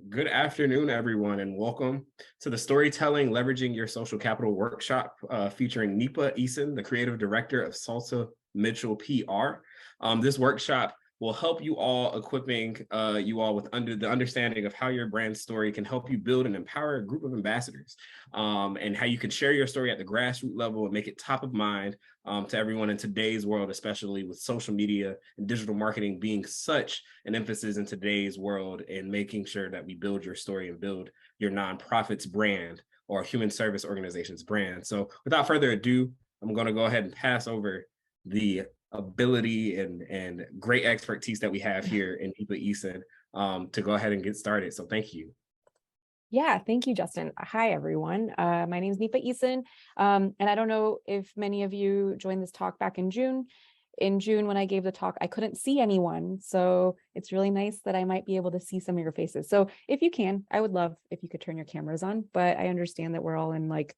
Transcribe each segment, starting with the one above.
Good afternoon, everyone, and welcome to the Storytelling Leveraging Your Social Capital workshop featuring Nipa Eason, the creative director of Salsa Mitchell PR. This workshop will help you all, equipping you all with the understanding of how your brand story can help you build and empower a group of ambassadors, and how you can share your story at the grassroots level and make it top of mind to everyone in today's world, especially with social media and digital marketing being such an emphasis in today's world, and making sure that we build your story and build your nonprofit's brand or human service organization's brand. So without further ado, I'm going to go ahead and pass over the ability and great expertise that we have here in Nipa Eason to go ahead and get started. So thank you. Yeah, thank you, Justin. Hi, everyone. My name is Nipa Eason, and I don't know if many of you joined this talk back in June. In June, when I gave the talk, I couldn't see anyone, so it's really nice that I might be able to see some of your faces. So if you can, I would love if you could turn your cameras on, but I understand that we're all in like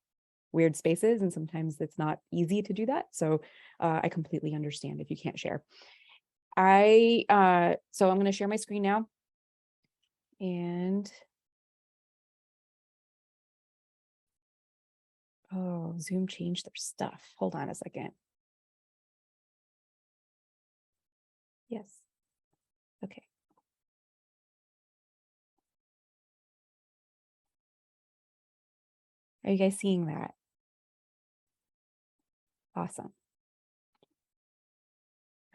weird spaces and sometimes it's not easy to do that. So I completely understand if you can't share. So I'm going to share my screen now. And oh, Zoom changed their stuff. Hold on a second. Yes. Okay. Are you guys seeing that? Awesome.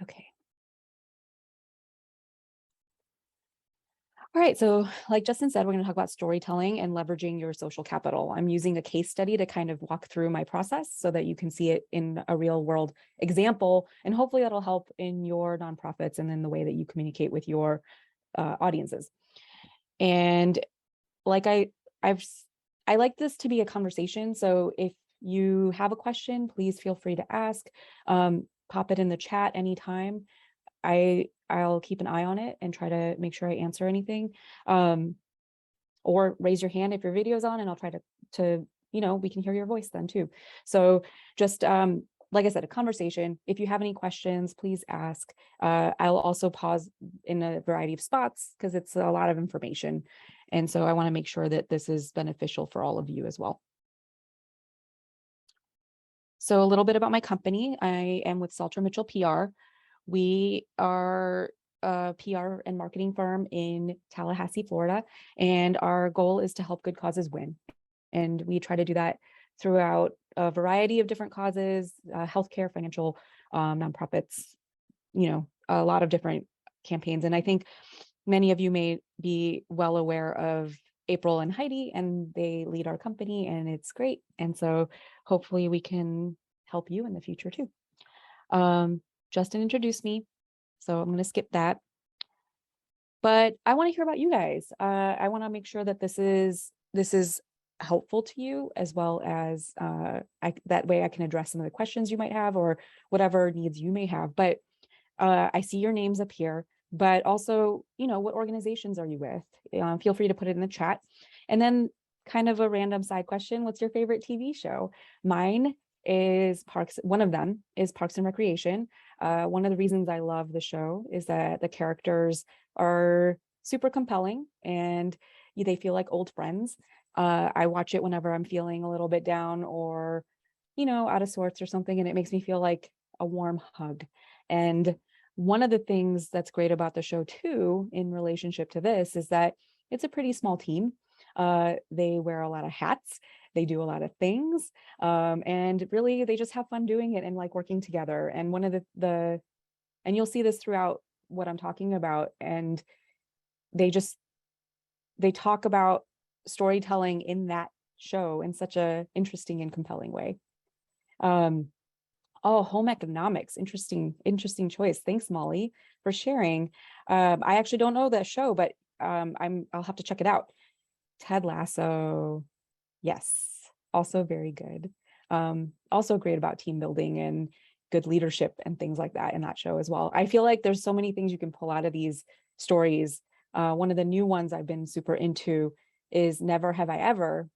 Okay. All right, so like Justin said, we're going to talk about storytelling and leveraging your social capital. I'm using a case study to kind of walk through my process so that you can see it in a real world example, and hopefully that'll help in your nonprofits and in the way that you communicate with your audiences. And like I like this to be a conversation. So if you have a question, please feel free to ask. Pop it in the chat anytime. I'll keep an eye on it and try to make sure I answer anything. Or raise your hand if your video's on, and I'll try to we can hear your voice then too. So just like I said, a conversation. If you have any questions, please ask. I'll also pause in a variety of spots because it's a lot of information. And so I want to make sure that this is beneficial for all of you as well. So a little bit about my company. I am with Salter Mitchell PR. We are a PR and marketing firm in Tallahassee, Florida, and our goal is to help good causes win. And we try to do that throughout a variety of different causes, healthcare, financial, nonprofits, a lot of different campaigns. And I think many of you may be well aware of April and Heidi, and they lead our company, and it's great. And so hopefully we can help you in the future too. Justin introduced me, so I'm going to skip that. But I want to hear about you guys. I want to make sure that this is helpful to you, as well as that way I can address some of the questions you might have or whatever needs you may have. But I see your names up here, but also, what organizations are you with? Feel free to put it in the chat. And then kind of a random side question, what's your favorite TV show? Mine is one of them is Parks and Recreation. One of the reasons I love the show is that the characters are super compelling and they feel like old friends. I watch it whenever I'm feeling a little bit down or, out of sorts or something, and it makes me feel like a warm hug. And one of the things that's great about the show too, in relationship to this, is that it's a pretty small team. They wear a lot of hats. They do a lot of things, and really they just have fun doing it and like working together. And one of and you'll see this throughout what I'm talking about, and they talk about storytelling in that show in such a interesting and compelling way. Home economics, interesting choice. Thanks, Molly, for sharing. I actually don't know that show, but I'll have to check it out. Ted Lasso. Yes, also very good. Also great about team building and good leadership and things like that in that show as well. I feel like there's so many things you can pull out of these stories. One of the new ones I've been super into is Never Have I Ever.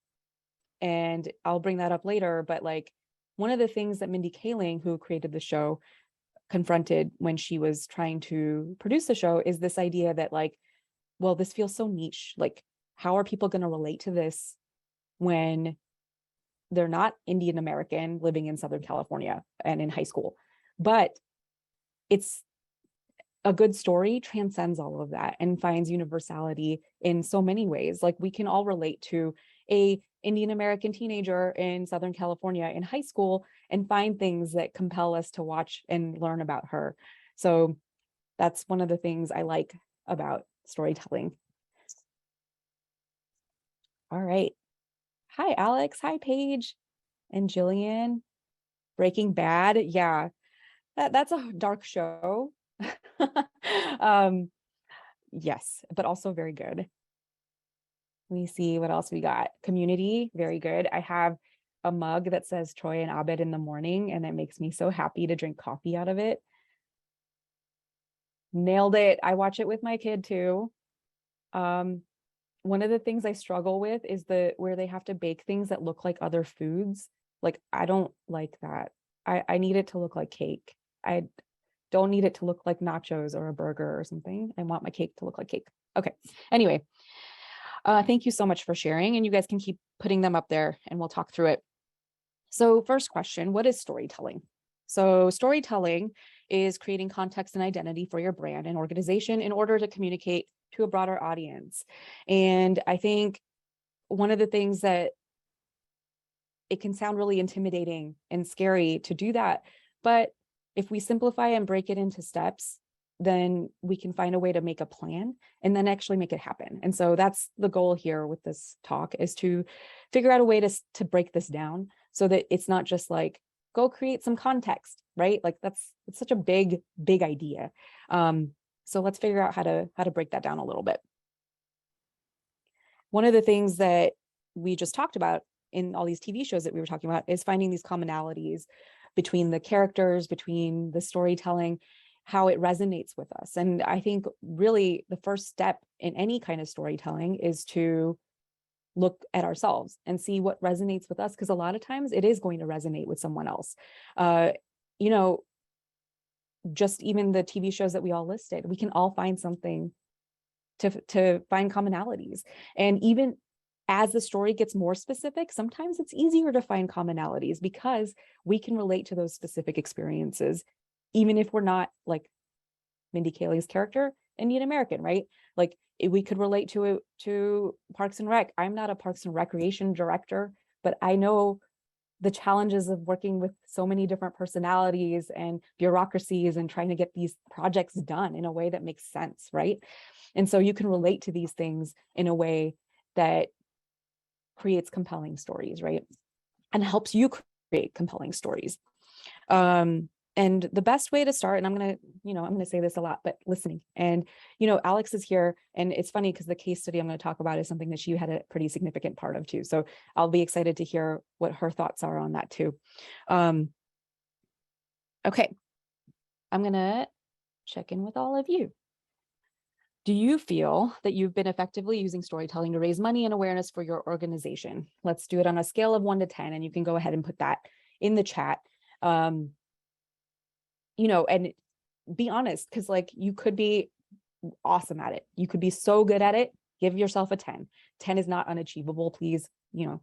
And I'll bring that up later, but like one of the things that Mindy Kaling, who created the show, confronted when she was trying to produce the show is this idea that like, well, this feels so niche. Like how are people going to relate to this when they're not Indian American living in Southern California and in high school? But it's a good story transcends all of that and finds universality in so many ways. Like, we can all relate to a Indian American teenager in Southern California in high school and find things that compel us to watch and learn about her. So that's one of the things I like about storytelling. All right. Hi, Alex. Hi, Paige and Jillian. Breaking Bad. Yeah, that's a dark show. Yes, but also very good. Let me see what else we got. Community, very good. I have a mug that says Troy and Abed in the morning, and it makes me so happy to drink coffee out of it. Nailed it. I watch it with my kid too. One of the things I struggle with is where they have to bake things that look like other foods. Like, I don't like that. I need it to look like cake. I don't need it to look like nachos or a burger or something. I want my cake to look like cake. Okay. Anyway, thank you so much for sharing, and you guys can keep putting them up there and we'll talk through it. So first question, what is storytelling? So storytelling is creating context and identity for your brand and organization in order to communicate to a broader audience. And I think one of the things that it can sound really intimidating and scary to do that, but if we simplify and break it into steps, then we can find a way to make a plan and then actually make it happen. And so that's the goal here with this talk, is to figure out a way to break this down so that it's not just like, go create some context, right? Like, it's such a big idea. So let's figure out how to break that down a little bit. One of the things that we just talked about in all these TV shows that we were talking about is finding these commonalities between the characters, between the storytelling, how it resonates with us. And I think really the first step in any kind of storytelling is to look at ourselves and see what resonates with us, because a lot of times it is going to resonate with someone else. You know, just even the TV shows that we all listed, we can all find something to find commonalities. And even as the story gets more specific, sometimes it's easier to find commonalities because we can relate to those specific experiences, even if we're not, like Mindy Kaling's character, Indian American, right? Like, we could relate to Parks and Rec. I'm not a Parks and Recreation director, but I know the challenges of working with so many different personalities and bureaucracies and trying to get these projects done in a way that makes sense, right? And so you can relate to these things in a way that creates compelling stories, right? And helps you create compelling stories. And the best way to start, and I'm going to say this a lot, but listening. And, Alex is here, and it's funny because the case study I'm going to talk about is something that she had a pretty significant part of too. So I'll be excited to hear what her thoughts are on that too. Okay. I'm going to check in with all of you. Do you feel that you've been effectively using storytelling to raise money and awareness for your organization? Let's do it on a scale of 1 to 10, and you can go ahead and put that in the chat. And be honest, because you could be awesome at it. You could be so good at it. Give yourself a 10. 10 is not unachievable. Please, you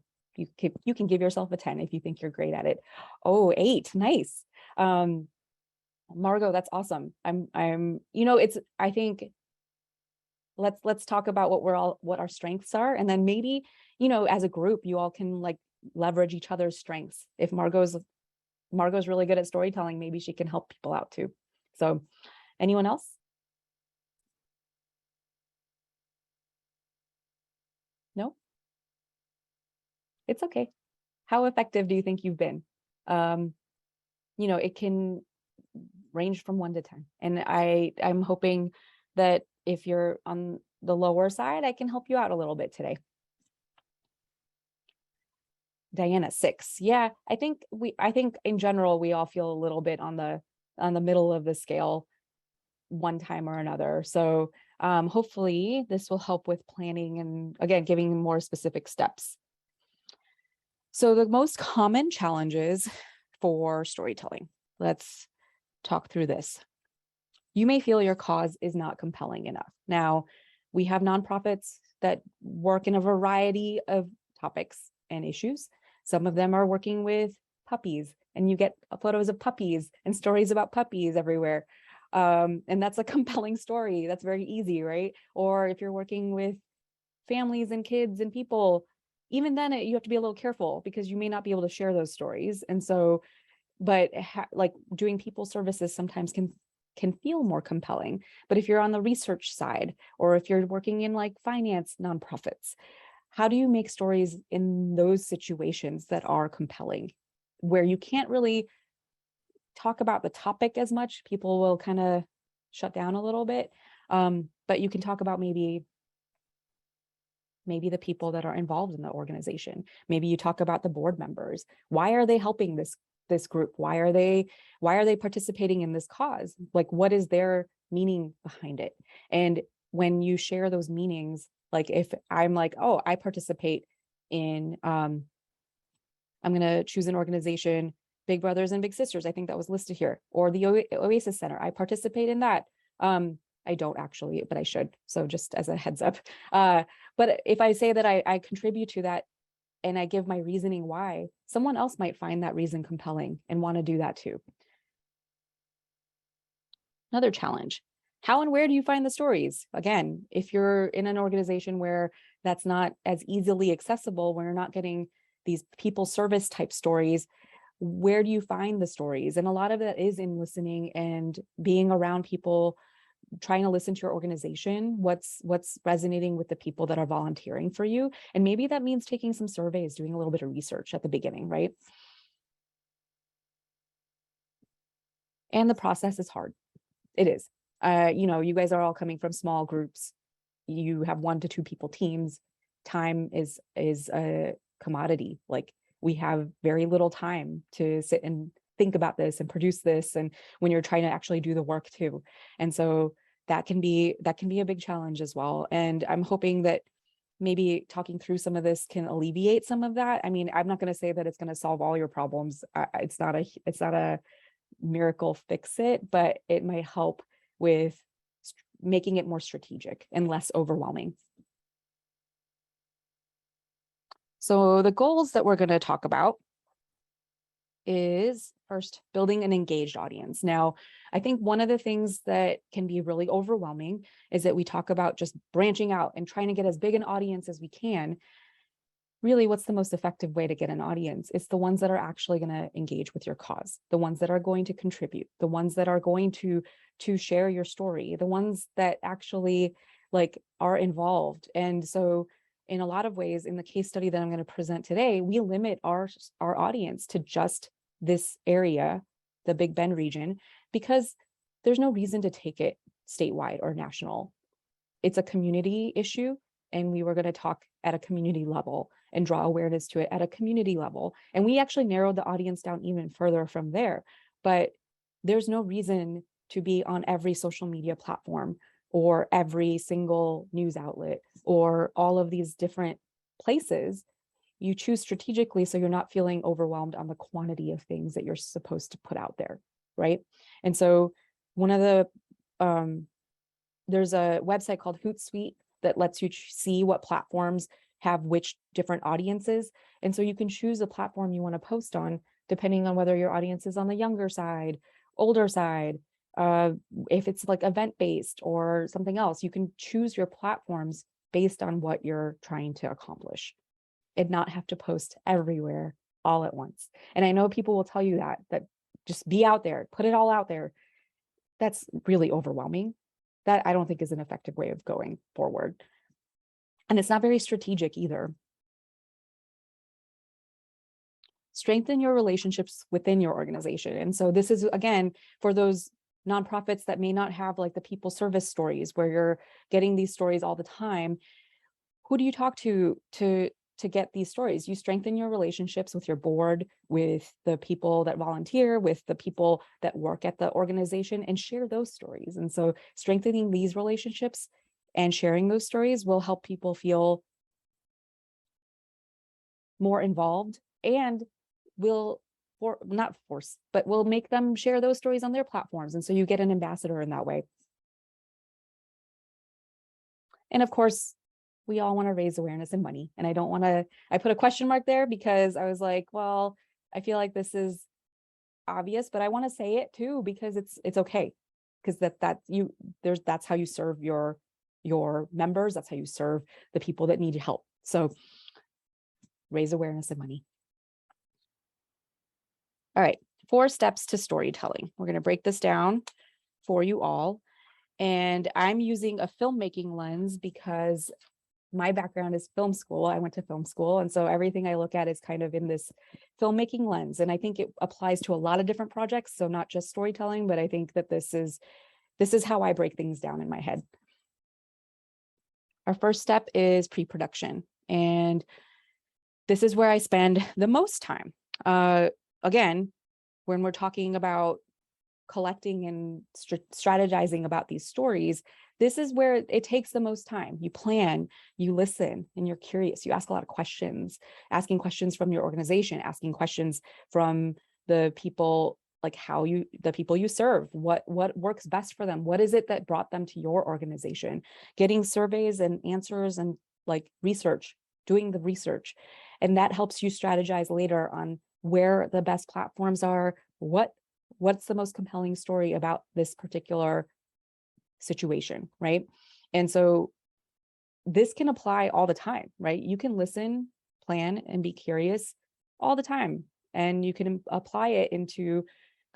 can give yourself a 10 if you think you're great at it. Oh, 8. Nice. Margot, that's awesome. I think let's talk about what our strengths are. And then maybe, as a group, you all can leverage each other's strengths. If Margot's really good at storytelling, maybe she can help people out too. So anyone else? No? It's okay. How effective do you think you've been? It can range from 1 to 10. And I'm hoping that if you're on the lower side, I can help you out a little bit today. Diana, 6. Yeah, I think in general, we all feel a little bit on the middle of the scale one time or another. So hopefully this will help with planning and, again, giving more specific steps. So the most common challenges for storytelling. Let's talk through this. You may feel your cause is not compelling enough. Now, we have nonprofits that work in a variety of topics and issues. Some of them are working with puppies, and you get photos of puppies and stories about puppies everywhere. And that's a compelling story. That's very easy, right? Or if you're working with families and kids and people, even then you have to be a little careful because you may not be able to share those stories. And so, but like doing people services sometimes can feel more compelling. But if you're on the research side, or if you're working in like finance nonprofits, how do you make stories in those situations that are compelling, where you can't really talk about the topic as much? People will kind of shut down a little bit, but you can talk about maybe the people that are involved in the organization. Maybe you talk about the board members. Why are they helping this group? Why are they participating in this cause? Like, what is their meaning behind it? And when you share those meanings, like if I'm like, oh, I participate in, I'm going to choose an organization, Big Brothers and Big Sisters, I think that was listed here, or the Oasis Center, I participate in that. I don't actually, but I should. So just as a heads up. But if I say that I contribute to that and I give my reasoning why, someone else might find that reason compelling and want to do that too. Another challenge: how and where do you find the stories? Again, if you're in an organization where that's not as easily accessible, where you're not getting these people service type stories, where do you find the stories? And a lot of that is in listening and being around people, trying to listen to your organization, what's resonating with the people that are volunteering for you. And maybe that means taking some surveys, doing a little bit of research at the beginning, right? And the process is hard. It is. You guys are all coming from small groups. You have 1 to 2 people teams. Time is a commodity. Like, we have very little time to sit and think about this and produce this, and when you're trying to actually do the work too. And so that can be a big challenge as well. And I'm hoping that maybe talking through some of this can alleviate some of that. I mean, I'm not going to say that it's going to solve all your problems. It's not a miracle fix it, but it might help with making it more strategic and less overwhelming. So the goals that we're going to talk about is, first, building an engaged audience. Now, I think one of the things that can be really overwhelming is that we talk about just branching out and trying to get as big an audience as we can. Really, what's the most effective way to get an audience? It's the ones that are actually going to engage with your cause, the ones that are going to contribute, the ones that are going to share your story, the ones that actually like are involved. And so in a lot of ways, in the case study that I'm going to present today, we limit our audience to just this area, the Big Bend region, because there's no reason to take it statewide or national. It's a community issue, and we were going to talk at a community level and draw awareness to it at a community level. And we actually narrowed the audience down even further from there. But there's no reason to be on every social media platform or every single news outlet or all of these different places. You choose strategically so you're not feeling overwhelmed on the quantity of things that you're supposed to put out there, right? And so one of the, there's a website called Hootsuite that lets you see what platforms have which different audiences. And so you can choose a platform you want to post on, depending on whether your audience is on the younger side, older side, if it's like event-based or something else. You can choose your platforms based on what you're trying to accomplish and not have to post everywhere all at once. And I know people will tell you that just be out there, put it all out there. That's really overwhelming. That I don't think is an effective way of going forward. And it's not very strategic either. Strengthen your relationships within your organization. And so this is, again, for those nonprofits that may not have like the people service stories where you're getting these stories all the time. Who do you talk to get these stories? You strengthen your relationships with your board, with the people that volunteer, with the people that work at the organization, and share those stories. And so strengthening these relationships and sharing those stories will help people feel more involved, and will will make them share those stories on their platforms. And so you get an ambassador in that way. And of course, we all want to raise awareness and money. And I don't want to, I put a question mark there because I was like, well, I feel like this is obvious, but I want to say it too, because it's okay. Because that's how you serve your members. That's how you serve the people that need your help. So raise awareness and money. All right, 4 steps to storytelling. We're going to break this down for you all. And I'm using a filmmaking lens because my background is film school. I went to film school. And so everything I look at is kind of in this filmmaking lens. And I think it applies to a lot of different projects. So not just storytelling, but I think that this is how I break things down in my head. Our first step is pre-production. And this is where I spend the most time. Again, when we're talking about collecting and strategizing about these stories, this is where it takes the most time. You plan, you listen, and you're curious. You ask a lot of questions, asking questions from your organization, asking questions from the people, like the people you serve, what works best for them. What is it that brought them to your organization? Getting surveys and answers and like research, doing the research. And that helps you strategize later on where the best platforms are, what's the most compelling story about this particular situation, right? And so this can apply all the time, right? You can listen, plan, and be curious all the time. And you can apply it into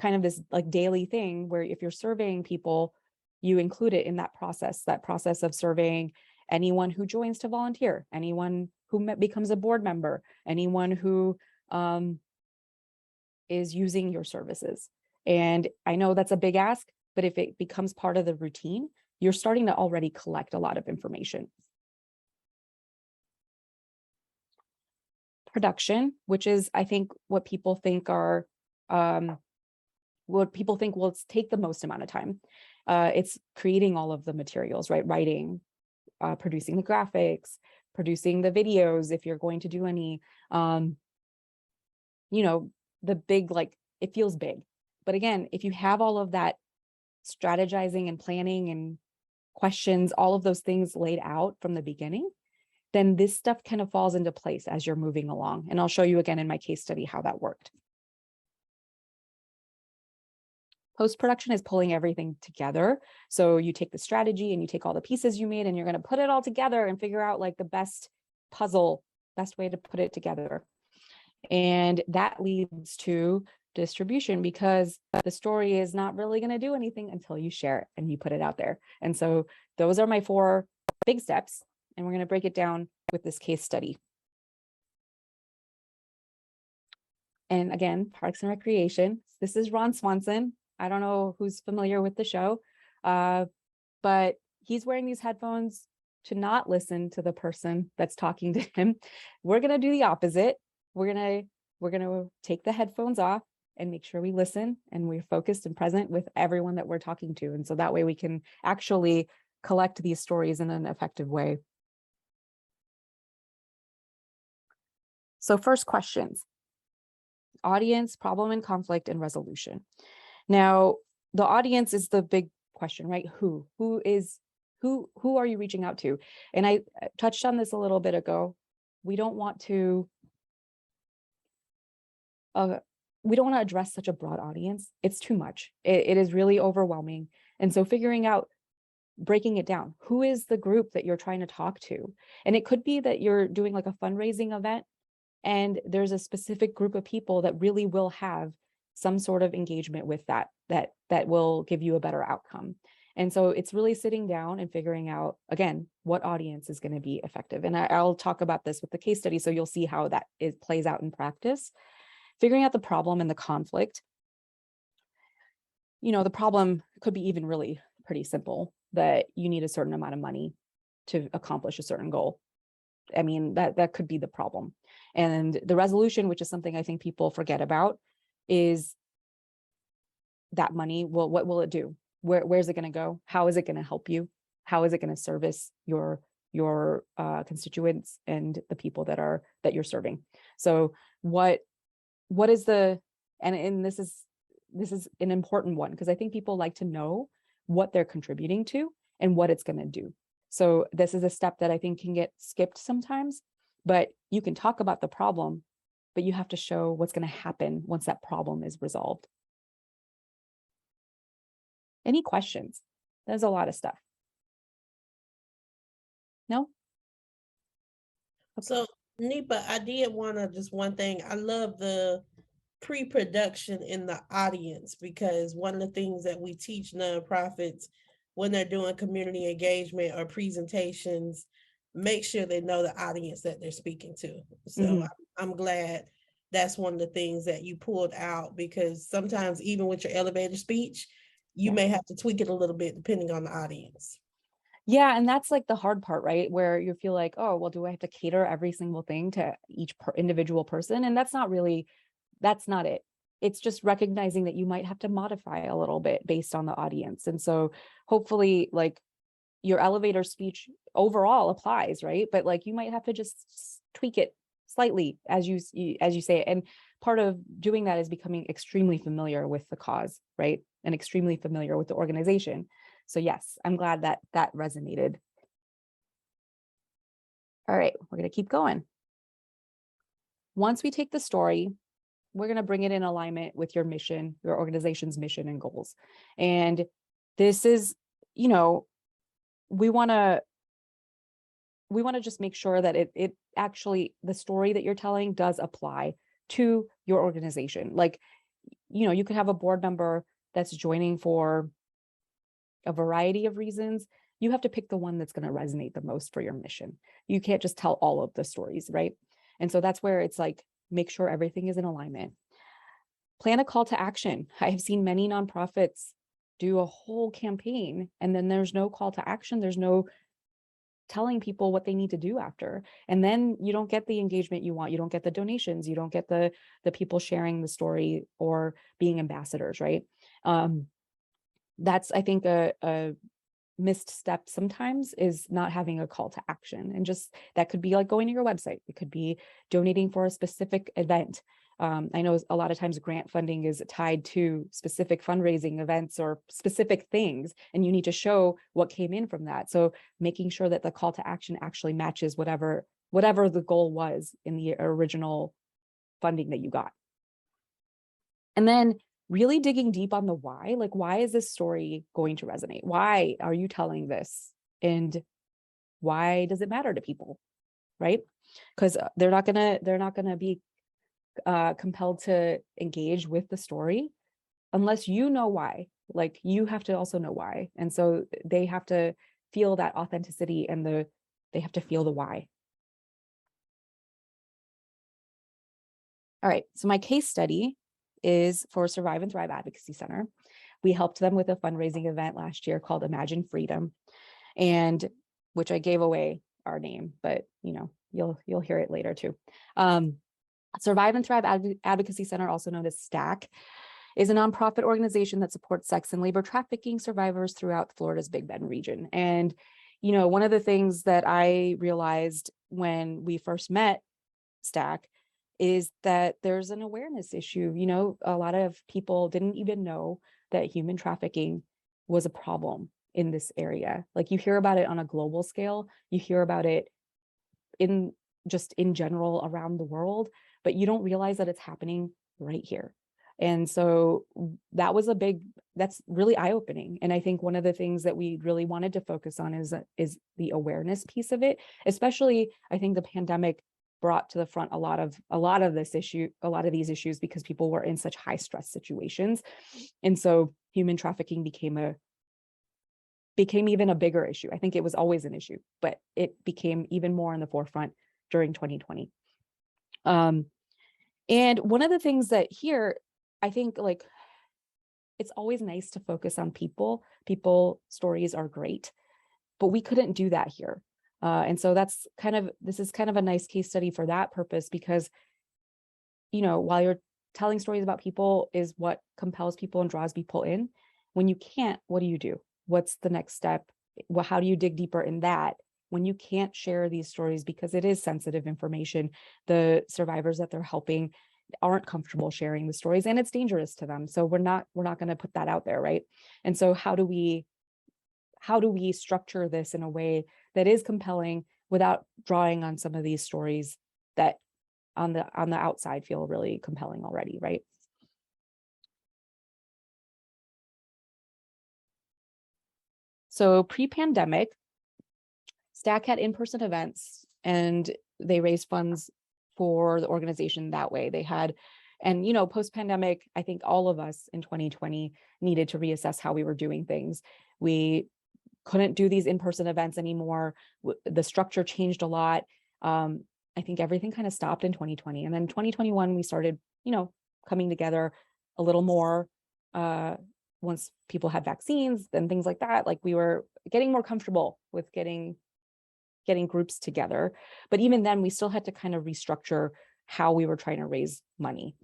kind of this like daily thing where if you're surveying people, you include it in that process of surveying anyone who joins to volunteer, anyone who becomes a board member, anyone who is using your services. And I know that's a big ask, but if it becomes part of the routine, you're starting to already collect a lot of information. Production, which is, I think, what people think will take the most amount of time. It's creating all of the materials, right? Writing, producing the graphics, producing the videos, if you're going to do any, the big, like, it feels big. But again, if you have all of that strategizing and planning and questions, all of those things laid out from the beginning, then this stuff kind of falls into place as you're moving along. And I'll show you again in my case study how that worked. Post-production is pulling everything together. So you take the strategy and you take all the pieces you made and you're going to put it all together and figure out like the best way to put it together. And that leads to distribution, because the story is not really going to do anything until you share it and you put it out there. And so those are my 4 big steps. And we're going to break it down with this case study. And again, Parks and Recreation. This is Ron Swanson. I don't know who's familiar with the show, but he's wearing these headphones to not listen to the person that's talking to him. We're going to do the opposite. We're going to take the headphones off and make sure we listen and we're focused and present with everyone that we're talking to. And so that way we can actually collect these stories in an effective way. So first questions: audience, problem and conflict, and resolution. Now, the audience is the big question, right? Who are you reaching out to? And I touched on this a little bit ago. We don't want to address such a broad audience. It's too much. It is really overwhelming. And so breaking it down, who is the group that you're trying to talk to? And it could be that you're doing like a fundraising event and there's a specific group of people that really will have some sort of engagement with that will give you a better outcome. And so it's really sitting down and figuring out, again, what audience is going to be effective. And I'll talk about this with the case study, so you'll see how that plays out in practice. Figuring out the problem and the conflict. The problem could be even really pretty simple, that you need a certain amount of money to accomplish a certain goal. I mean, that could be the problem. And the resolution, which is something I think people forget about, is that money. Well, what will it do? Where's it going to go? How is it going to help you? How is it going to service your constituents and the people that you're serving? So what is and this is an important one, because I think people like to know what they're contributing to and what it's going to do. So this is a step that I think can get skipped sometimes, but you can talk about the problem, but you have to show what's going to happen once that problem is resolved. Any questions? There's a lot of stuff. No? So, Nipa, I did want to just one thing. I love the pre-production in the audience, because one of the things that we teach nonprofits when they're doing community engagement or presentations, make sure they know the audience that they're speaking to. So I'm glad that's one of the things that you pulled out, because sometimes even with your elevator speech, you may have to tweak it a little bit depending on the audience. Yeah, and that's like the hard part, right? Where you feel like, oh, well, do I have to cater every single thing to each individual person? And that's not it. It's just recognizing that you might have to modify a little bit based on the audience. And so hopefully like your elevator speech overall applies, right? But like you might have to just tweak it slightly as you say it. And part of doing that is becoming extremely familiar with the cause, right? And extremely familiar with the organization. So yes, I'm glad that that resonated. All right, we're going to keep going. Once we take the story, we're going to bring it in alignment with your mission, your organization's mission and goals. And this is, you know, we want to just make sure that it actually, the story that you're telling does apply to your organization. Like, you know, you could have a board member that's joining for a variety of reasons. You have to pick the one that's going to resonate the most for your mission. You can't just tell all of the stories, right? And so that's where it's like, make sure everything is in alignment. Plan a call to action. I have seen many nonprofits do a whole campaign and then there's no call to action. There's no telling people what they need to do after. And then you don't get the engagement you want. You don't get the donations. You don't get the people sharing the story or being ambassadors, right? That's, I think, a missed step sometimes, is not having a call to action. And just that could be like going to your website. It could be donating for a specific event. I know a lot of times grant funding is tied to specific fundraising events or specific things, and you need to show what came in from that. So making sure that the call to action actually matches whatever the goal was in the original funding that you got. And then really digging deep on the why, like, why is this story going to resonate? Why are you telling this? And why does it matter to people, right? Because they're not gonna be compelled to engage with the story unless you know why. Like, you have to also know why. And so they have to feel that authenticity and they have to feel the why. All right, so my case study is for Survive and Thrive Advocacy Center. We helped them with a fundraising event last year called Imagine Freedom, and which I gave away our name, but you know, you'll hear it later too. Survive and Thrive Advocacy Center, also known as STAC, is a nonprofit organization that supports sex and labor trafficking survivors throughout Florida's Big Bend region. And, you know, one of the things that I realized when we first met STAC is that there's an awareness issue. You know, a lot of people didn't even know that human trafficking was a problem in this area. Like, you hear about it on a global scale, you hear about it in general around the world, but you don't realize that it's happening right here. And so that's really eye-opening. And I think one of the things that we really wanted to focus on is the awareness piece of it. Especially, I think the pandemic brought to the front a lot of these issues, because people were in such high stress situations. And so human trafficking became even a bigger issue. I think it was always an issue, but it became even more in the forefront during 2020. And one of the things that here, I think, like, it's always nice to focus on people. People stories are great, but we couldn't do that here. And so this is kind of a nice case study for that purpose, because, you know, while you're telling stories about people is what compels people and draws people in, when you can't, what do you do? What's the next step? Well, how do you dig deeper in that when you can't share these stories because it is sensitive information? The survivors that they're helping aren't comfortable sharing the stories, and it's dangerous to them. So we're not going to put that out there, right? And so how do we structure this in a way that is compelling without drawing on some of these stories that on the outside feel really compelling already, right? So pre-pandemic, Stack had in-person events and they raised funds for the organization that way. They had, and you know, post-pandemic, I think all of us in 2020 needed to reassess how we were doing things. We couldn't do these in-person events anymore. The structure changed a lot. I think everything kind of stopped in 2020. And then 2021, we started, you know, coming together a little more once people had vaccines and things like that. Like we were getting more comfortable with getting groups together. But even then, we still had to kind of restructure how we were trying to raise money.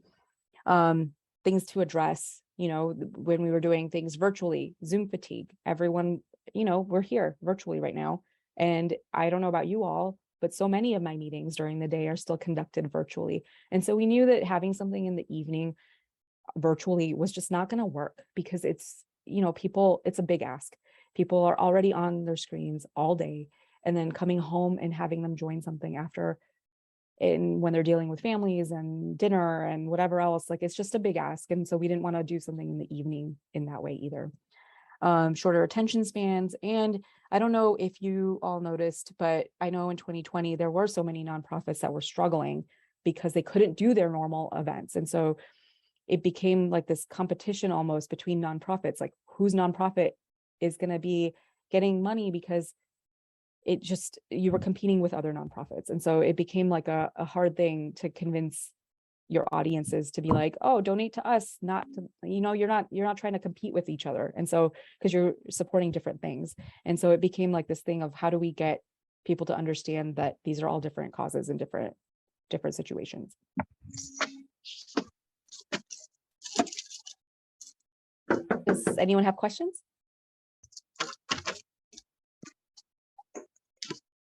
Things to address, you know, when we were doing things virtually, Zoom fatigue, everyone, you know, we're here virtually right now. And I don't know about you all, but so many of my meetings during the day are still conducted virtually. And so we knew that having something in the evening virtually was just not going to work because it's, you know, people, it's a big ask. People are already on their screens all day. And then coming home and having them join something after when they're dealing with families and dinner and whatever else, like it's just a big ask. And so we didn't want to do something in the evening in that way either. Shorter attention spans. And I don't know if you all noticed, but I know in 2020, there were so many nonprofits that were struggling because they couldn't do their normal events. And so it became like this competition almost between nonprofits, like whose nonprofit is going to be getting money, because it just, you were competing with other nonprofits. And so it became like a hard thing to convince your audiences to be like, oh, donate to us, not to, you know, you're not trying to compete with each other. And so, because you're supporting different things. And so it became like this thing of how do we get people to understand that these are all different causes and different situations. Does anyone have questions?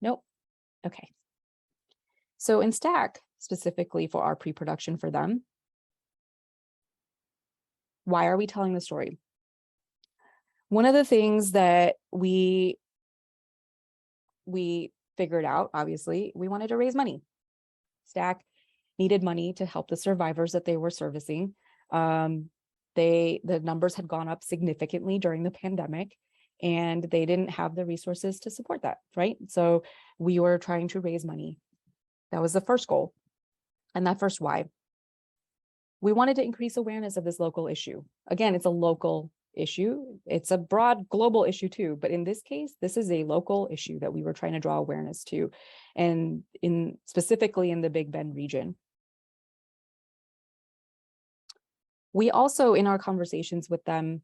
Nope. Okay. So in Stack, specifically for our pre-production for them, why are we telling the story? One of the things that we figured out, obviously, we wanted to raise money. Stack needed money to help the survivors that they were servicing. The numbers had gone up significantly during the pandemic, and they didn't have the resources to support that, right? So we were trying to raise money. That was the first goal. And that first why. We wanted to increase awareness of this local issue. Again, it's a local issue. It's a broad global issue too, but in this case, this is a local issue that we were trying to draw awareness to, and specifically in the Big Bend region. We also, in our conversations with them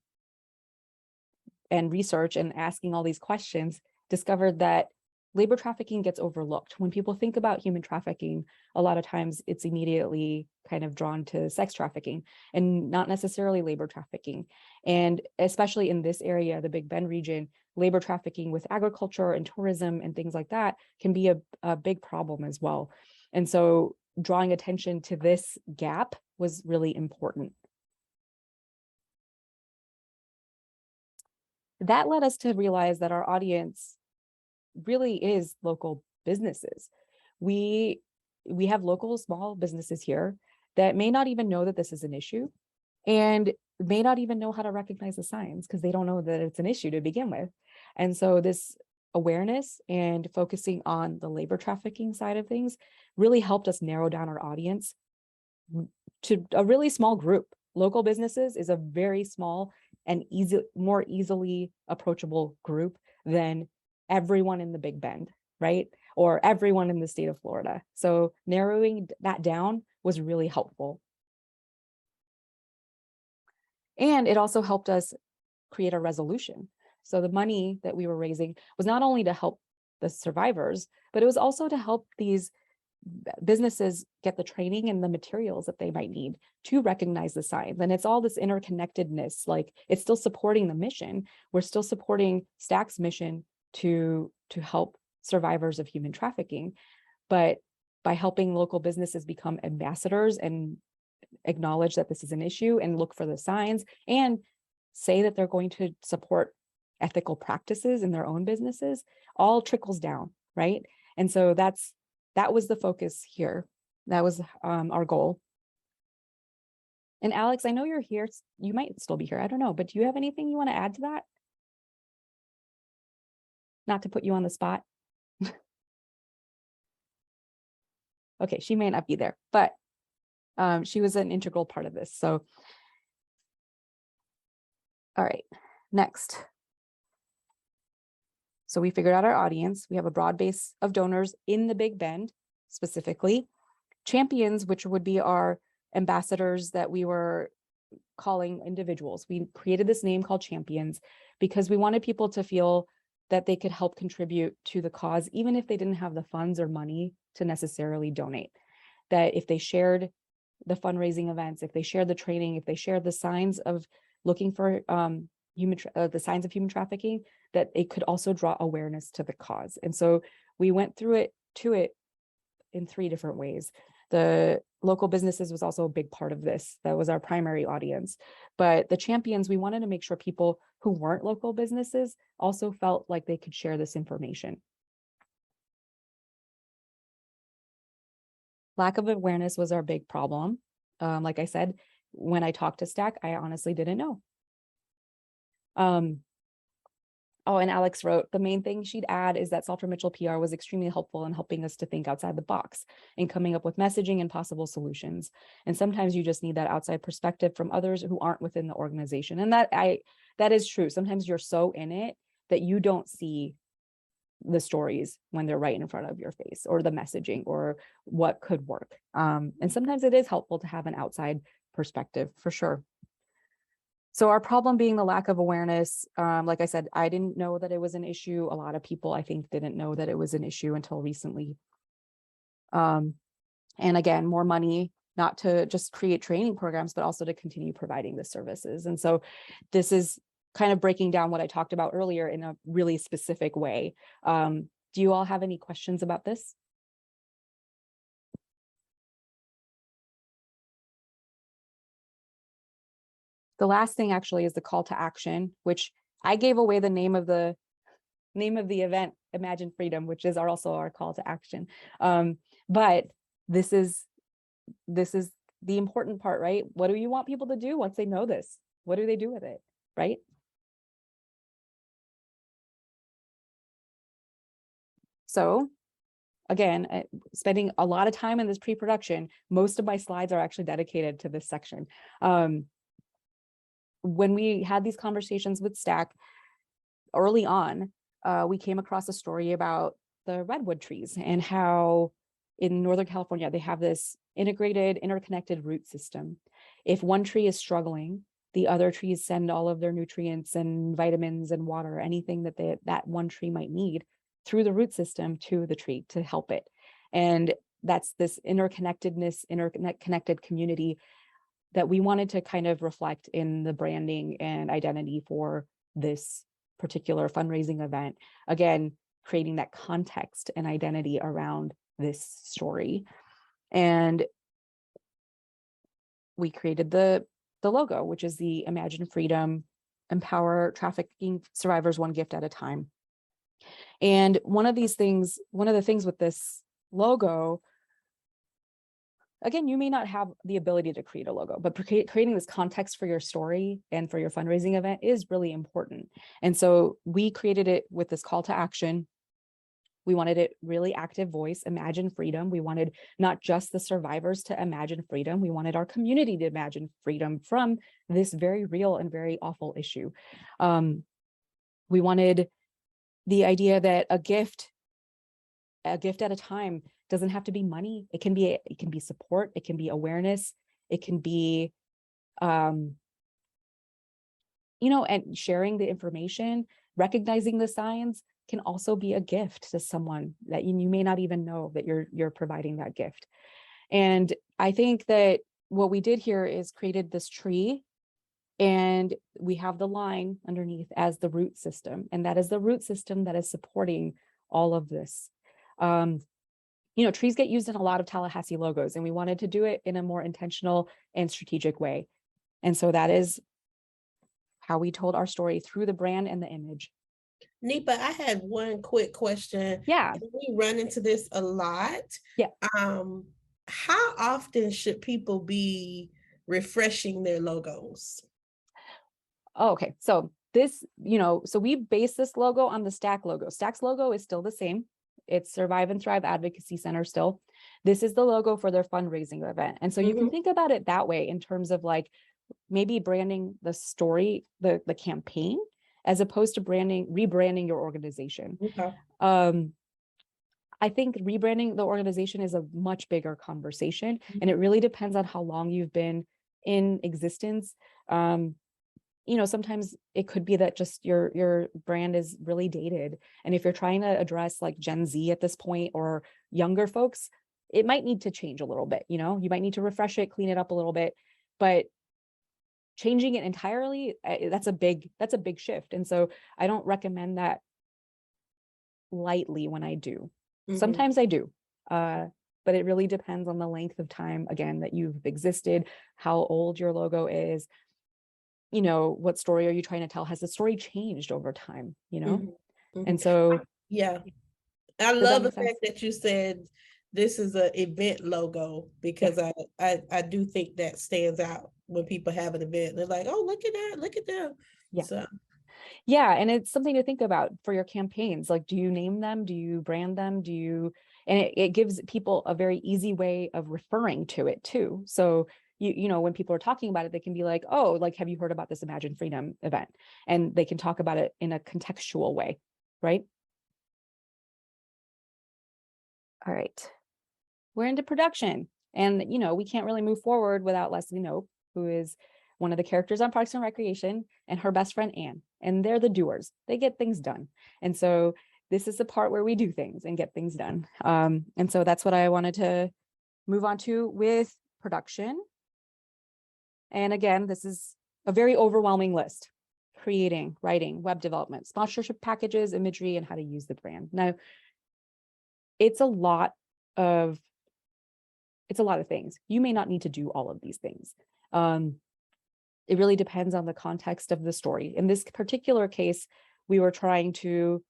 and research and asking all these questions, discovered that labor trafficking gets overlooked. When people think about human trafficking, a lot of times it's immediately kind of drawn to sex trafficking and not necessarily labor trafficking. And especially in this area, the Big Bend region, labor trafficking with agriculture and tourism and things like that can be a big problem as well. And so drawing attention to this gap was really important. That led us to realize that our audience really is local businesses. We have local small businesses here that may not even know that this is an issue and may not even know how to recognize the signs because they don't know that it's an issue to begin with. And so this awareness and focusing on the labor trafficking side of things really helped us narrow down our audience to a really small group. Local businesses is a very small and more easily approachable group than everyone in the Big Bend, right? Or everyone in the state of Florida. So narrowing that down was really helpful. And it also helped us create a resolution. So the money that we were raising was not only to help the survivors, but it was also to help these businesses get the training and the materials that they might need to recognize the signs. And it's all this interconnectedness, like it's still supporting the mission. We're still supporting Stack's mission to help survivors of human trafficking, but by helping local businesses become ambassadors and acknowledge that this is an issue and look for the signs and say that they're going to support ethical practices in their own businesses, all trickles down, right? And so that was the focus here. That was our goal. And Alex, I know you're here. You might still be here. I don't know, but do you have anything you want to add to that? Not to put you on the spot. Okay, she may not be there, but she was an integral part of this. So, all right, next. So we figured out our audience. We have a broad base of donors in the Big Bend, specifically. Champions, which would be our ambassadors that we were calling individuals. We created this name called Champions because we wanted people to feel that they could help contribute to the cause, even if they didn't have the funds or money to necessarily donate. That if they shared the fundraising events, if they shared the training, if they shared the signs of looking for the signs of human trafficking, that it could also draw awareness to the cause. And so we went through it in 3 different ways. The local businesses was also a big part of this. That was our primary audience. But the champions, we wanted to make sure people who weren't local businesses also felt like they could share this information. Lack of awareness was our big problem. Like I said, when I talked to Stack, I honestly didn't know. Oh, and Alex wrote, the main thing she'd add is that Salter Mitchell PR was extremely helpful in helping us to think outside the box and coming up with messaging and possible solutions. And sometimes you just need that outside perspective from others who aren't within the organization. And that is true. Sometimes you're so in it that you don't see the stories when they're right in front of your face, or the messaging, or what could work. And sometimes it is helpful to have an outside perspective, for sure. So our problem being the lack of awareness. Like I said, I didn't know that it was an issue. A lot of people, I think, didn't know that it was an issue until recently. And again, more money, not to just create training programs, but also to continue providing the services. And so this is kind of breaking down what I talked about earlier in a really specific way. Do you all have any questions about this? The last thing actually is the call to action, which I gave away the name of the event, Imagine Freedom, which is also our call to action. But this is the important part, right? What do you want people to do once they know this? What do they do with it, right? So again, spending a lot of time in this pre-production, most of my slides are actually dedicated to this section. When we had these conversations with Stack early on, we came across a story about the redwood trees and how in Northern California, they have this integrated, interconnected root system. If one tree is struggling, the other trees send all of their nutrients and vitamins and water, anything that that one tree might need, through the root system to the tree to help it. And that's this interconnectedness, interconnected community that we wanted to kind of reflect in the branding and identity for this particular fundraising event. Again, creating that context and identity around this story. And we created the logo, which is the Imagine Freedom, empower trafficking survivors one gift at a time. And one of the things with this logo, again, you may not have the ability to create a logo, but creating this context for your story and for your fundraising event is really important. And so we created it with this call to action. We wanted it really active voice, imagine freedom. We wanted not just the survivors to imagine freedom. We wanted our community to imagine freedom from this very real and very awful issue. We wanted the idea that a gift at a time doesn't have to be money. It can be support. It can be awareness. It can be, and sharing the information, recognizing the signs can also be a gift to someone that you may not even know that you're providing that gift. And I think that what we did here is created this tree, and we have the line underneath as the root system, and that is the root system that is supporting all of this. Trees get used in a lot of Tallahassee logos, and we wanted to do it in a more intentional and strategic way. And so that is how we told our story through the brand and the image. Nipa, I had one quick question. Yeah. We run into this a lot. Yeah. How often should people be refreshing their logos? Oh, okay. So this, so we base this logo on the Stack logo. Stack's logo is still the same. It's Survive and Thrive Advocacy Center still. This is the logo for their fundraising event. And so you can think about it that way in terms of like maybe branding the story, the campaign, as opposed to rebranding your organization. Okay. I think rebranding the organization is a much bigger conversation, and it really depends on how long you've been in existence. Sometimes it could be that just your brand is really dated. And if you're trying to address like Gen Z at this point or younger folks, it might need to change a little bit. You might need to refresh it, clean it up a little bit, but changing it entirely, that's a big shift. And so I don't recommend that lightly when I do. Sometimes I do, but it really depends on the length of time, again, that you've existed, how old your logo is, what story are you trying to tell? Has the story changed over time, And so, yeah, I love the fact that you said this is an event logo, because I do think that stands out when people have an event. They're like, oh, look at that, look at them. Yeah. So. Yeah. And it's something to think about for your campaigns. Like, do you name them? Do you brand them? And it gives people a very easy way of referring to it too. So when people are talking about it, they can be like, oh, like, have you heard about this Imagine Freedom event? And they can talk about it in a contextual way, right? All right. We're into production, and, we can't really move forward without Leslie Knope, who is one of the characters on Parks and Recreation, and her best friend, Anne, and they're the doers. They get things done. And so this is the part where we do things and get things done. And so that's what I wanted to move on to with production. And again, this is a very overwhelming list: creating, writing, web development, sponsorship packages, imagery, and how to use the brand. Now, it's a lot of things. You may not need to do all of these things. It really depends on the context of the story. In this particular case, we were trying to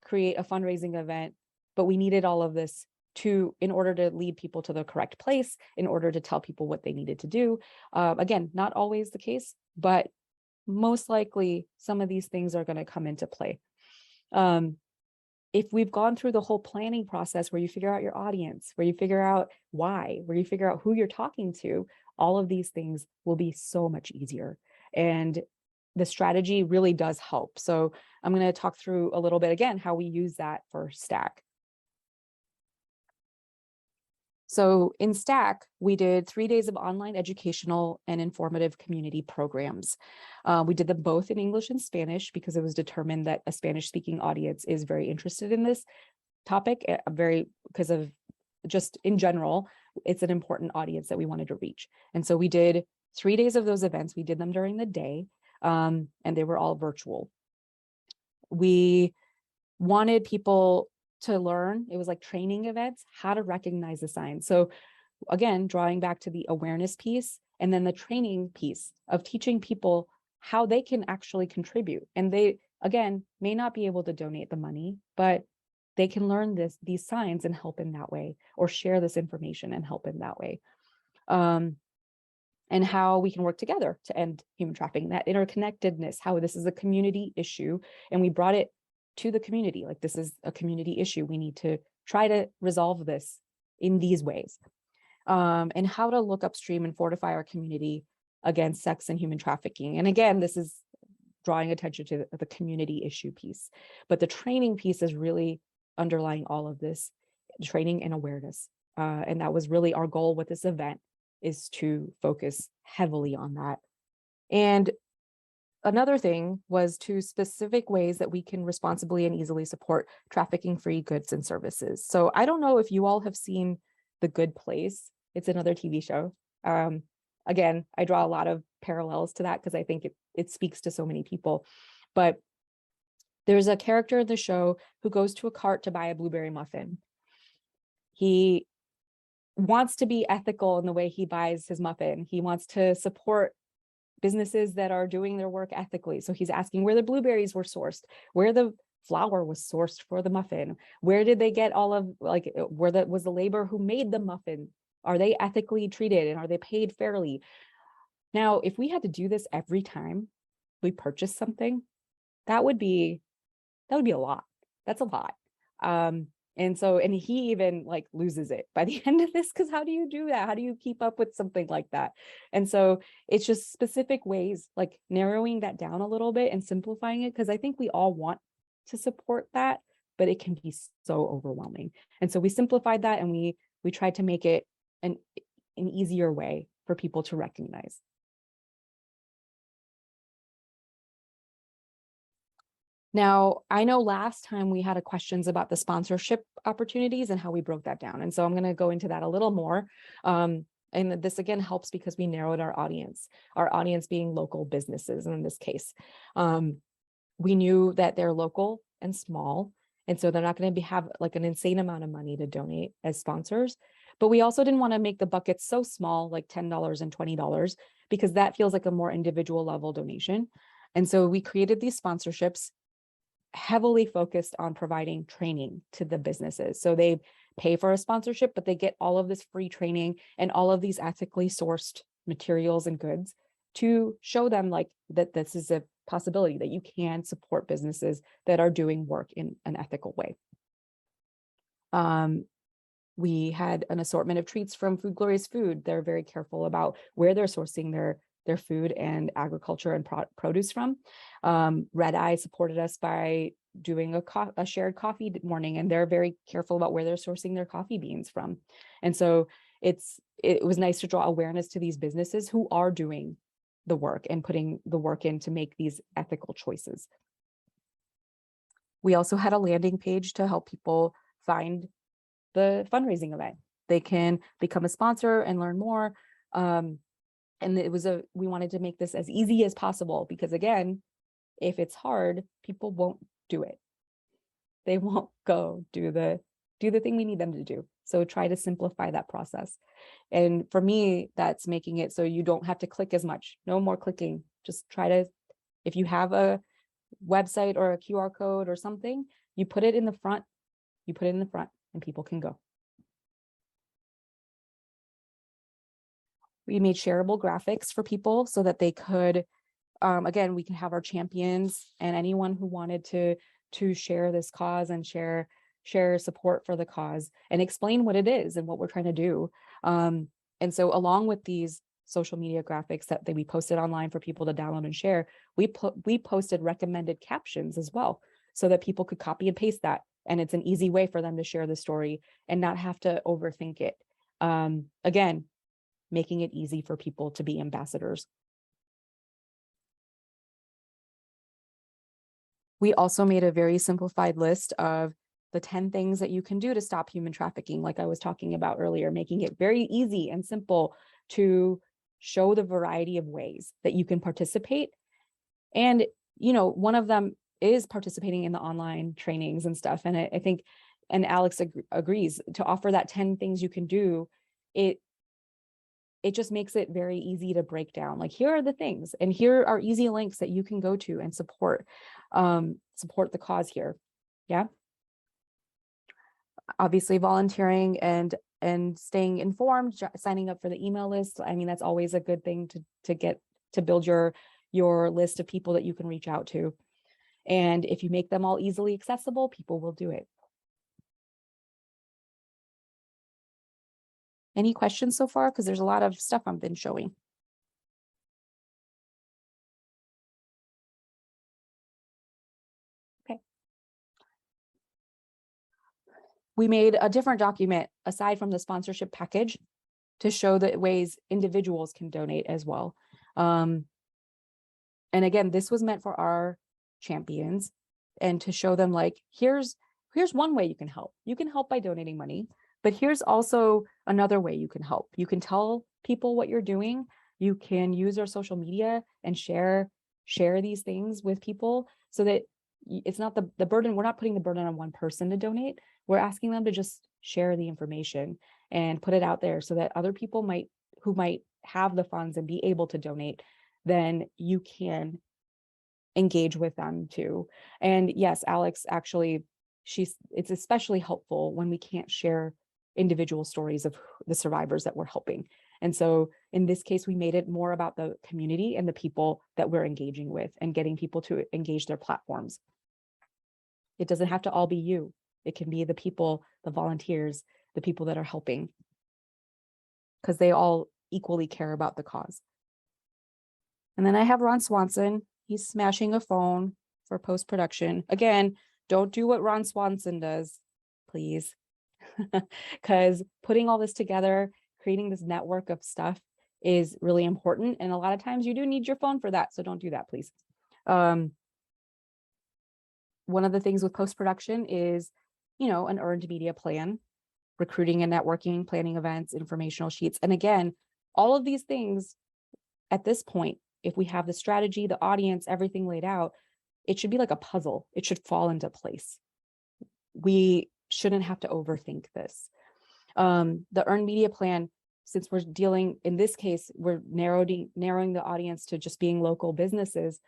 create a fundraising event, but we needed all of this in order to lead people to the correct place, in order to tell people what they needed to do. Again, not always the case, but most likely some of these things are going to come into play. If we've gone through the whole planning process where you figure out your audience, where you figure out why, where you figure out who you're talking to, all of these things will be so much easier. And the strategy really does help. So I'm going to talk through a little bit again how we use that for Stack. So in Stack, we did 3 days of online educational and informative community programs. We did them both in English and Spanish because it was determined that a Spanish-speaking audience is very interested in this topic, because of just in general, it's an important audience that we wanted to reach. And so we did 3 days of those events. We did them during the day, and they were all virtual. We wanted people to learn, it was like training events, how to recognize the signs. So again, drawing back to the awareness piece, and then the training piece of teaching people how they can actually contribute. And they, again, may not be able to donate the money, but they can learn these signs and help in that way, or share this information and help in that way. And how we can work together to end human trafficking, that interconnectedness, how this is a community issue, and we brought it to the community. Like, this is a community issue. We need to try to resolve this in these ways. And how to look upstream and fortify our community against sex and human trafficking. And again, this is drawing attention to the community issue piece. But the training piece is really underlying all of this, training and awareness. And that was really our goal with this event, is to focus heavily on that. And another thing was to specific ways that we can responsibly and easily support trafficking-free goods and services. So I don't know if you all have seen The Good Place. It's another TV show. Again, I draw a lot of parallels to that because I think it speaks to so many people. But there's a character in the show who goes to a cart to buy a blueberry muffin. He wants to be ethical in the way he buys his muffin. He wants to support businesses that are doing their work ethically. So he's asking where the blueberries were sourced, where the flour was sourced for the muffin, where did they get all of, like, where was the labor who made the muffin? Are they ethically treated and are they paid fairly? Now, if we had to do this every time we purchase something, that would be a lot. That's a lot. And he even like loses it by the end of this, because how do you do that? How do you keep up with something like that? And so it's just specific ways, like narrowing that down a little bit and simplifying it, because I think we all want to support that, but it can be so overwhelming. And so we simplified that, and we tried to make it an easier way for people to recognize. Now, I know last time we had questions about the sponsorship opportunities and how we broke that down. And so I'm going to go into that a little more. And this again helps because we narrowed our audience being local businesses. And in this case, we knew that they're local and small. And so they're not going to have like an insane amount of money to donate as sponsors. But we also didn't want to make the buckets so small, like $10 and $20, because that feels like a more individual level donation. And so we created these sponsorships heavily focused on providing training to the businesses. So they pay for a sponsorship, but they get all of this free training and all of these ethically sourced materials and goods to show them like that this is a possibility, that you can support businesses that are doing work in an ethical way. We had an assortment of treats from Food Glorious Food. They're very careful about where they're sourcing their food and agriculture and produce from. Red Eye supported us by doing a shared coffee morning, and they're very careful about where they're sourcing their coffee beans from. And so it was nice to draw awareness to these businesses who are doing the work and putting the work in to make these ethical choices. We also had a landing page to help people find the fundraising event. They can become a sponsor and learn more. And we wanted to make this as easy as possible, because again, if it's hard, people won't do it. They won't go do the thing we need them to do. So try to simplify that process. And for me, that's making it so you don't have to click as much. No more clicking. Just try to, if you have a website or a QR code or something, you put it in the front, and people can go. We made shareable graphics for people so that they could, again, we can have our champions and anyone who wanted to share this cause and share support for the cause and explain what it is and what we're trying to do. And so along with these social media graphics that we posted online for people to download and share, we posted recommended captions as well, so that people could copy and paste that. And it's an easy way for them to share the story and not have to overthink it. Again, making it easy for people to be ambassadors. We also made a very simplified list of the 10 things that you can do to stop human trafficking, like I was talking about earlier, making it very easy and simple to show the variety of ways that you can participate. And, one of them is participating in the online trainings and stuff. And I think, and Alex agrees, to offer that 10 things you can do, it just makes it very easy to break down. Like, here are the things, and here are easy links that you can go to and support the cause here. Yeah. Obviously, volunteering and staying informed, signing up for the email list. I mean, that's always a good thing to build your list of people that you can reach out to. And if you make them all easily accessible, people will do it. Any questions so far? Because there's a lot of stuff I've been showing. Okay. We made a different document aside from the sponsorship package to show the ways individuals can donate as well. And again, this was meant for our champions and to show them, like, here's one way you can help. You can help by donating money. But here's also another way you can help. You can tell people what you're doing. You can use our social media and share these things with people, so that it's not the burden. We're not putting the burden on one person to donate. We're asking them to just share the information and put it out there so that other people who might have the funds and be able to donate, then you can engage with them too. And yes, Alex, actually, it's especially helpful when we can't share individual stories of the survivors that we're helping. And so in this case, we made it more about the community and the people that we're engaging with and getting people to engage their platforms. It doesn't have to all be you. It can be the people, the volunteers, the people that are helping, because they all equally care about the cause. And then I have Ron Swanson. He's smashing a phone for post-production. Again, don't do what Ron Swanson does, please. Because putting all this together, creating this network of stuff is really important. And a lot of times you do need your phone for that. So don't do that, please. One of the things with post-production is, an earned media plan, recruiting and networking, planning events, informational sheets. And again, all of these things at this point, if we have the strategy, the audience, everything laid out, it should be like a puzzle. It should fall into place. We shouldn't have to overthink this. The earned media plan, since we're dealing, in this case, we're narrowing the audience to just being local businesses.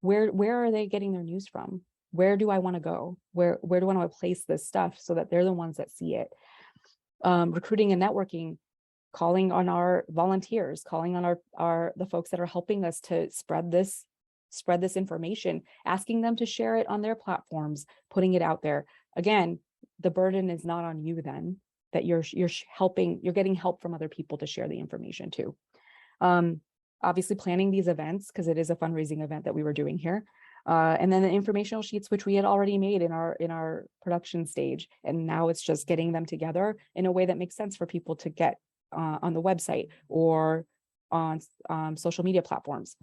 Where are they getting their news from? Where do I want to go? Where do I want to place this stuff so that they're the ones that see it? Recruiting and networking, calling on our volunteers, calling on the folks that are helping us to spread this information, asking them to share it on their platforms, putting it out there. Again, the burden is not on you then, that you're getting help from other people to share the information too. Obviously planning these events, because it is a fundraising event that we were doing here. And then the informational sheets, which we had already made in our production stage. And now it's just getting them together in a way that makes sense for people to get on the website or on social media platforms.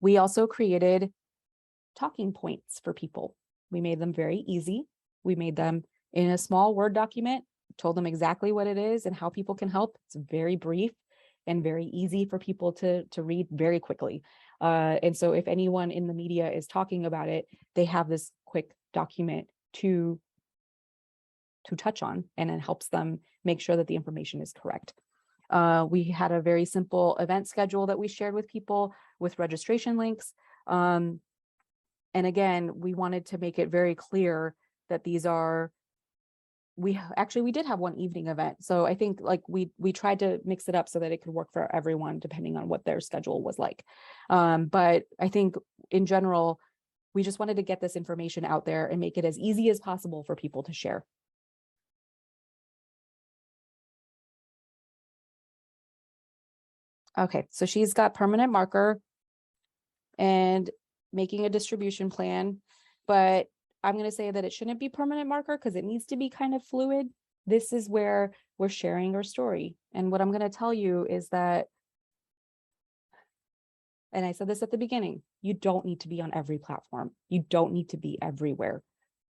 We also created talking points for people. We made them very easy. We made them in a small Word document, told them exactly what it is and how people can help. It's very brief and very easy for people to read very quickly. And so if anyone in the media is talking about it, they have this quick document to touch on, and it helps them make sure that the information is correct. We had a very simple event schedule that we shared with people with registration links. And again, we wanted to make it very clear that these are, we did have one evening event. So I think like we tried to mix it up so that it could work for everyone depending on what their schedule was like. But I think in general, we just wanted to get this information out there and make it as easy as possible for people to share. Okay, so she's got permanent marker and making a distribution plan, but I'm going to say that it shouldn't be permanent marker because it needs to be kind of fluid. This is where we're sharing our story. And what I'm going to tell you is that, and I said this at the beginning, you don't need to be on every platform. You don't need to be everywhere.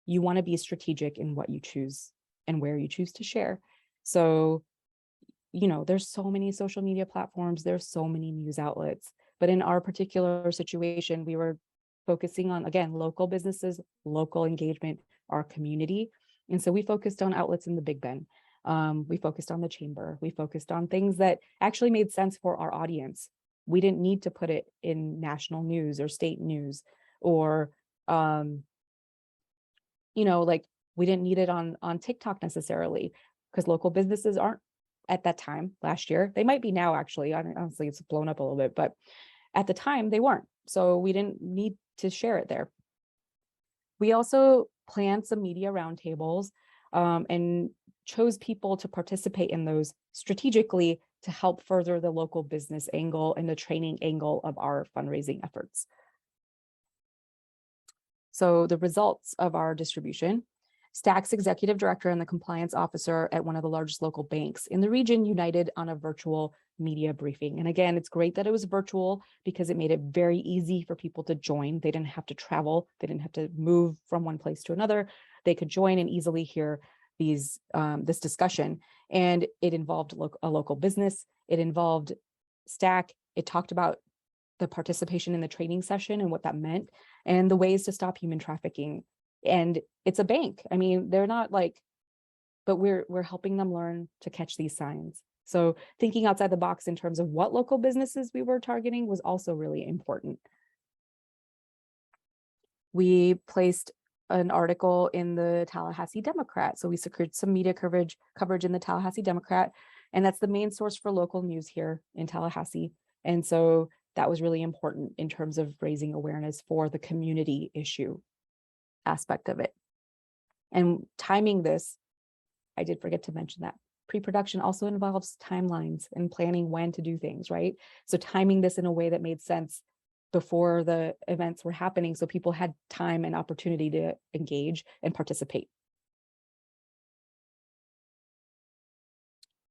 You want to be strategic in what you choose and where you choose to share. So, there's so many social media platforms, there's so many news outlets, but in our particular situation, we were focusing on, again, local businesses, local engagement, our community. And so we focused on outlets in the Big Bend. We focused on the chamber. We focused on things that actually made sense for our audience. We didn't need to put it in national news or state news, or, like we didn't need it on TikTok necessarily, because local businesses aren't at that time last year. They might be now, actually. Honestly, it's blown up a little bit, but at the time they weren't. So we didn't need to share it there. We also planned some media roundtables and chose people to participate in those strategically to help further the local business angle and the training angle of our fundraising efforts. So the results of our distribution: Stack's executive director and the compliance officer at one of the largest local banks in the region united on a virtual media briefing. And again, it's great that it was virtual because it made it very easy for people to join. They didn't have to travel. They didn't have to move from one place to another. They could join and easily hear this discussion. And it involved a local business. It involved Stack. It talked about the participation in the training session and what that meant and the ways to stop human trafficking. And it's a bank. I mean, they're not like, but we're helping them learn to catch these signs. So thinking outside the box in terms of what local businesses we were targeting was also really important. We placed an article in the Tallahassee Democrat. So we secured some media coverage in the Tallahassee Democrat, and that's the main source for local news here in Tallahassee. And so that was really important in terms of raising awareness for the community issue aspect of it. And timing this, I did forget to mention that pre-production also involves timelines and planning when to do things, right? So timing this in a way that made sense before the events were happening, so people had time and opportunity to engage and participate.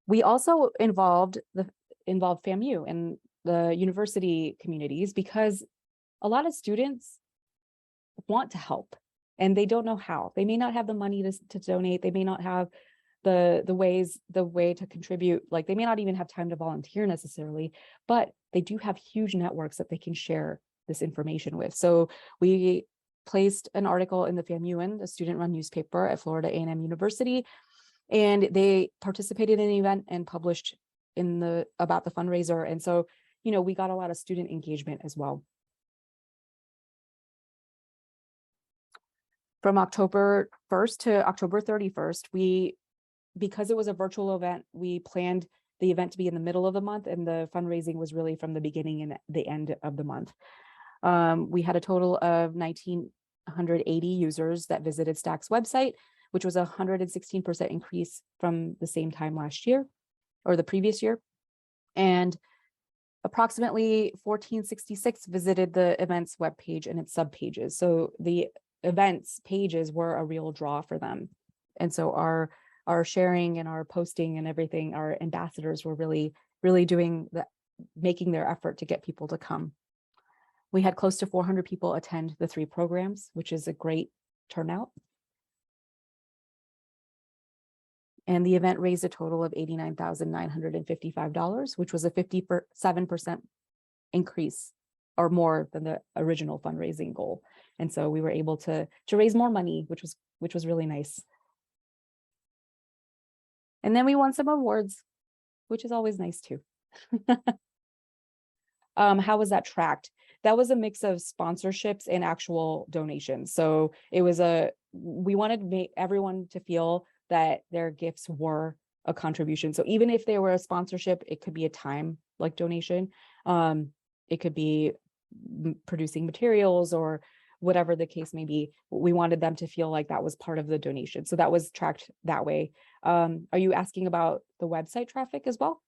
We also involved FAMU and the university communities, because a lot of students want to help and they don't know how. They may not have the money to donate. They may not have the way to contribute. Like, they may not even have time to volunteer necessarily, but they do have huge networks that they can share this information with. So we placed an article in the FAMUN, a student-run newspaper at Florida A&M University, and they participated in the event and published about the fundraiser. And so, you know, we got a lot of student engagement as well. From October 1st to October 31st, because it was a virtual event, we planned the event to be in the middle of the month, and the fundraising was really from the beginning and the end of the month. We had a total of 1,980 users that visited Stack's website, which was a 116% increase from the same time last year or the previous year. And approximately 1,466 visited the event's webpage and its subpages. So the events pages were a real draw for them. And so our sharing and our posting and everything, our ambassadors were really making their effort to get people to come. We had close to 400 people attend the 3 programs, which is a great turnout. And the event raised a total of $89,955, which was a 57% increase or more than the original fundraising goal. And so we were able to raise more money, which was really nice. And then we won some awards, which is always nice too. How was that tracked? That was a mix of sponsorships and actual donations. So we wanted everyone to feel that their gifts were a contribution. So even if they were a sponsorship, it could be a time like donation. It could be producing materials or whatever the case may be. We wanted them to feel like that was part of the donation. So that was tracked that way. Are you asking about the website traffic as well,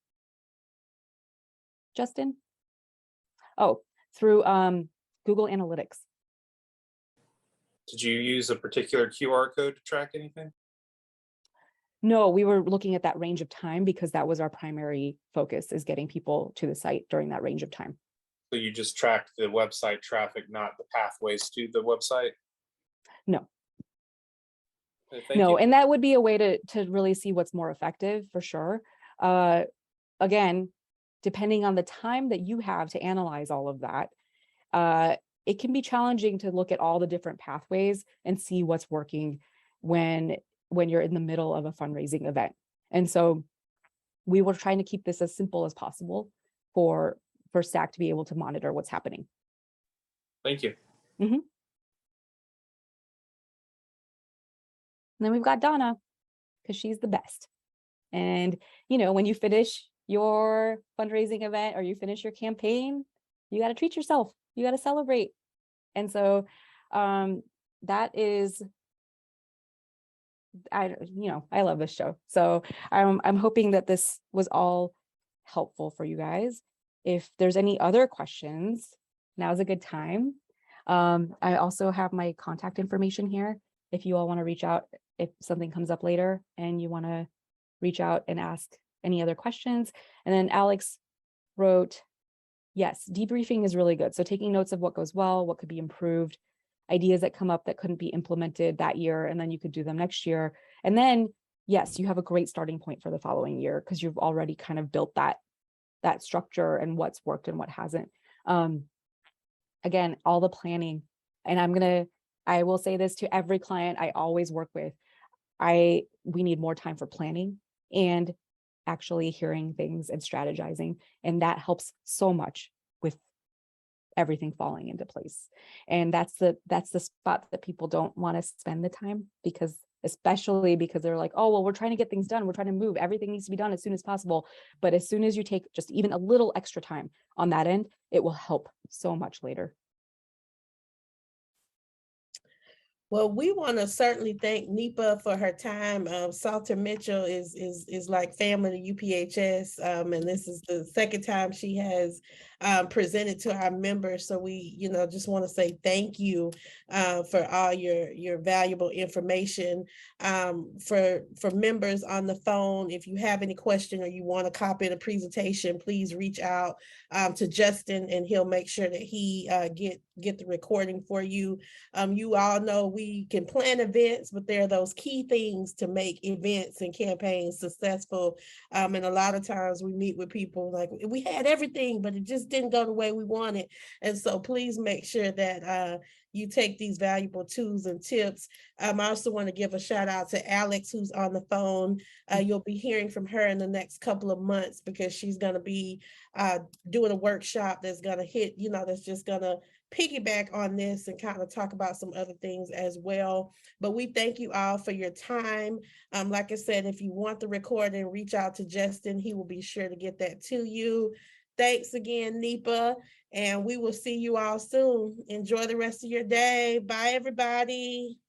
Justin? Oh, through Google Analytics. Did you use a particular QR code to track anything? No, we were looking at that range of time because that was our primary focus, is getting people to the site during that range of time. So you just tracked the website traffic, not the pathways to the website? No. Thank No, you. and that would be a way to really see what's more effective for sure. Again, depending on the time that you have to analyze all of that, it can be challenging to look at all the different pathways and see what's working when you're in the middle of a fundraising event. And so we were trying to keep this as simple as possible for Stack to be able to monitor what's happening. Thank you. Mm-hmm. And then we've got Donna, because she's the best. And, you know, when you finish your fundraising event or you finish your campaign, you got to treat yourself. You got to celebrate. And so that is, I love this show. So I'm hoping that this was all helpful for you guys. If there's any other questions, now's a good time. I also have my contact information here. If you all want to reach out, if something comes up later and you want to reach out and ask any other questions. And then Alex wrote, yes, debriefing is really good. So taking notes of what goes well, what could be improved, ideas that come up that couldn't be implemented that year, and then you could do them next year. And then, yes, you have a great starting point for the following year because you've already kind of built that structure and what's worked and what hasn't. Again, all the planning. And I will say this to every client I always work with. We need more time for planning and actually hearing things and strategizing. And that helps so much with everything falling into place. And that's the spot that people don't want to spend the time, especially because they're like, oh, well, we're trying to get things done. We're trying to move. Everything needs to be done as soon as possible. But as soon as you take just even a little extra time on that end, it will help so much later. Well, we want to certainly thank NEPA for her time. Salter Mitchell is like family to UPHS, and this is the second time she has presented to our members. So we, just want to say thank you for all your valuable information. For members on the phone, if you have any question or you want to copy the presentation, please reach out to Justin, and he'll make sure that he get the recording for you. You all know we can plan events, but there are those key things to make events and campaigns successful. And a lot of times we meet with people like, we had everything, but it just didn't go the way we wanted. And so please make sure that you take these valuable tools and tips. I also want to give a shout out to Alex, who's on the phone. You'll be hearing from her in the next couple of months, because she's going to be doing a workshop that's going to hit, that's just going to piggyback on this and kind of talk about some other things as well. But we thank you all for your time. Like I said, if you want the recording, reach out to Justin. He will be sure to get that to you. Thanks again, NEPA, and we will see you all soon. Enjoy the rest of your day. Bye, everybody.